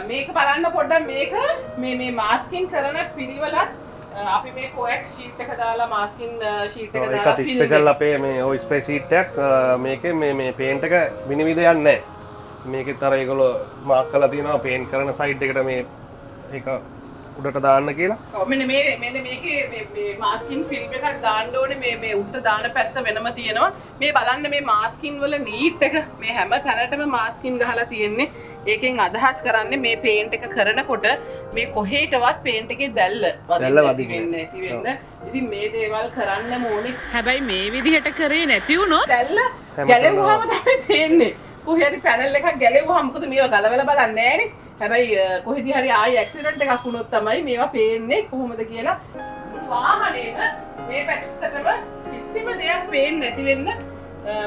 මේක බලන්න පොඩ්ඩක් මේක මේ මාස්කින් කරන පිළිවෙලත් අපි මේ කොएक्स ෂීට් එක දාලා මාස්කින් ෂීට් එක දාලා ඒකත් ස්පෙෂල් අපේ මේ ඔය ස්ප්‍රේ ෂීට් එකක් මේකේ මේ පේන්ට් එක විනිවිද යන්නේ නැහැ. මේකෙත් අර ඒගොල්ලෝ මාක් කරලා තියෙනවා පේන්ට් කරන සයිඩ් එකට මේ ඒක උඩට දාන්න කියලා. ඔව් මෙන්න මේකේ මේ මාස්කින් ෆිල්ම් එකක් දාන්න ඕනේ මේ උඩට දාන පැත්ත වෙනම තියෙනවා. මේ බලන්න මේ මාස්කින් වල නීට් එක මේ හැම තැනටම මාස්කින් ගහලා තියෙන්නේ. ඒකෙන් අදහස් කරන්නේ මේ පේන්ට් එක කරනකොට මේ කොහෙටවත් පේන්ට් එකේ දැල්ල වදින්නේ නැති වෙන්න. ඉතින් මේ දේවල් කරන්න ඕනේ. හැබැයි මේ විදිහට කරේ නැති වුණොත් දැල්ල ගැලෙවුවාම තමයි පේන්නේ. කොහේ හරි පැනල් එකක් ගැලෙවුවාම මොකද මේවා ගලවලා බලන්නේ නැහනේ. හැබැයි කොහෙදි හරි ආයි ඇක්සිඩන්ට් එකක් වුණොත් තමයි මේවා පේන්නේ කොහොමද කියලා. වාහනේක මේ පැත්තටම කිසිම දෙයක් පේන්නේ නැති වෙන්න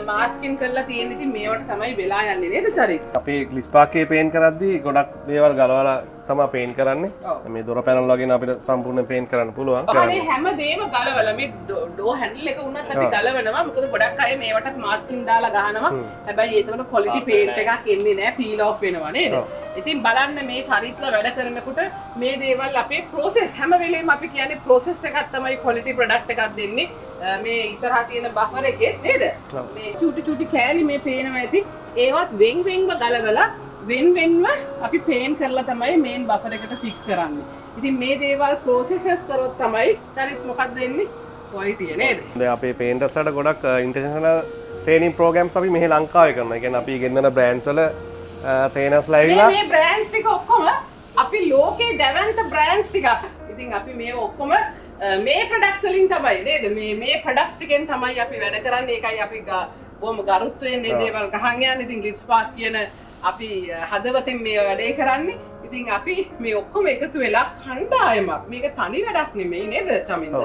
මාස්කින් කරලා තියෙන. ඉතින් මේවට තමයි වෙලා යන්නේ නේද චරිත්? අපි ග්ලිස් පාක්කේ පේන්ට් කරද්දී ගොඩක් දේවල් ගලවලා තමයි පේන්ට් කරන්නේ. මේ දොර පැනල් වගේ අපිට සම්පූර්ණ පේන්ට් කරන්න පුළුවන්. අනේ හැමදේම ගලවලා මේ ඩෝ හැන්ඩල් එක උනත් අපි ගලවනවා. මොකද ගොඩක් අය මේවටත් මාස්කින් දාලා ගහනවා. හැබැයි ඒකට ක්වොලිටි පේන්ට් එකක් එන්නේ නැහැ. පීල් ඔෆ් වෙනවා නේද? ඉතින් බලන්න මේ චරිත්ලා වැඩ කරනකොට මේ දේවල් අපේ process හැම වෙලේම අපි කියන්නේ process එකක් තමයි quality product එකක් දෙන්නේ. මේ ඉස්සරහා තියෙන බෆර් එකේ නේද? මේ චූටි කෑලි මේ පේනවා ඇති. ඒවත් වෙන්වෙන්ව ගලවලා වෙන්වෙන්ව අපි පේන්ට් කරලා තමයි මේන් බෆර් එකට ෆික්ස් කරන්නේ. ඉතින් මේ දේවල් processes කරොත් තමයි චරිත් මොකක්ද වෙන්නේ? quality නේද? දැන් අපේ පේන්ටර්ස්ලාට ගොඩක් ඉන්ටර්නැෂනල් ට්‍රේනින් ප්‍රෝග්‍රෑම්ස් අපි මෙහි ලංකාවේ කරනවා. ඒ කියන්නේ අපි ගෙන්නන බ්‍රෑන්ඩ්ස් වල ට්‍රේනර්ස්ලා ඇවිල්ලා මේ බ්‍රෑන්ඩ්ස් ටික ඔක්කොම අපි ලෝකේ දැවැන්ත බ්‍රෑන්ඩ්ස් ටික. ඉතින් අපි මේ ඔක්කොම මේ ප්‍රොඩක්ට්ස් වලින් තමයි නේද? මේ ප්‍රොඩක්ට්ස් ටිකෙන් තමයි අපි වැඩ කරන්නේ. ඒකයි අපි බොහොම ගරුත්වයෙන් මේ දේවල් ගහන් යන්නේ. ඉතින් ග්ලිට්ස් පාක් කියන අපි හදවතින් මේ වැඩේ කරන්නේ. ඉතින් අපි මේ ඔක්කොම එකතු වෙලා කණ්ඩායමක්. මේක තනි වැඩක් නෙමෙයි නේද චමින්ද?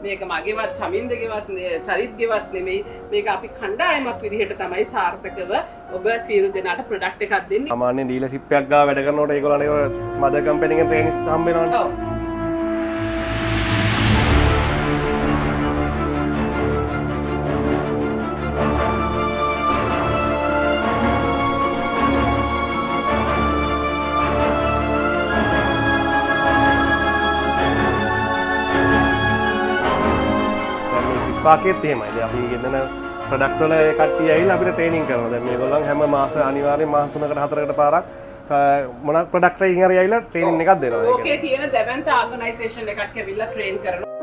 මේක මගේවත් චමින්දගේවත් චරිත්ගේවත් නෙමෙයි. මේක අපි කණ්ඩායමක් විදිහට තමයි සාර්ථකව ඔබ සියලු දෙනාට ප්‍රොඩක්ට් එකක් දෙන්නේ. සාමාන්‍ය ඩීලර්ෂිප් එකක් ගාව වැඩ කරනකොට ඒගොල්ලන්ට මදර් කම්පැනි එකෙන් ට්‍රේනින්ස් හම්බ වෙනවනේ. ඔව්. පාකෙත් එහෙමයි. දැන් අපි ගෙන්නන ප්‍රොඩක්ට්ස් වල කට්ටිය ඇවිල්ලා අපිට ට්‍රේනින් කරනවා. දැන් මේගොල්ලන් හැම මාස අනිවාර්යෙන් මාස 3කට 4කට පාරක් මොනක් ප්‍රොඩක්ට් එකකින් හරි ඇවිල්ලා ට්‍රේනින් එකක් දෙනවා. ඕකේ තියෙන දැවැන්ත ඕගනයිසේෂන් එකක් ඇවිල්ලා ට්‍රේන් කරනවා.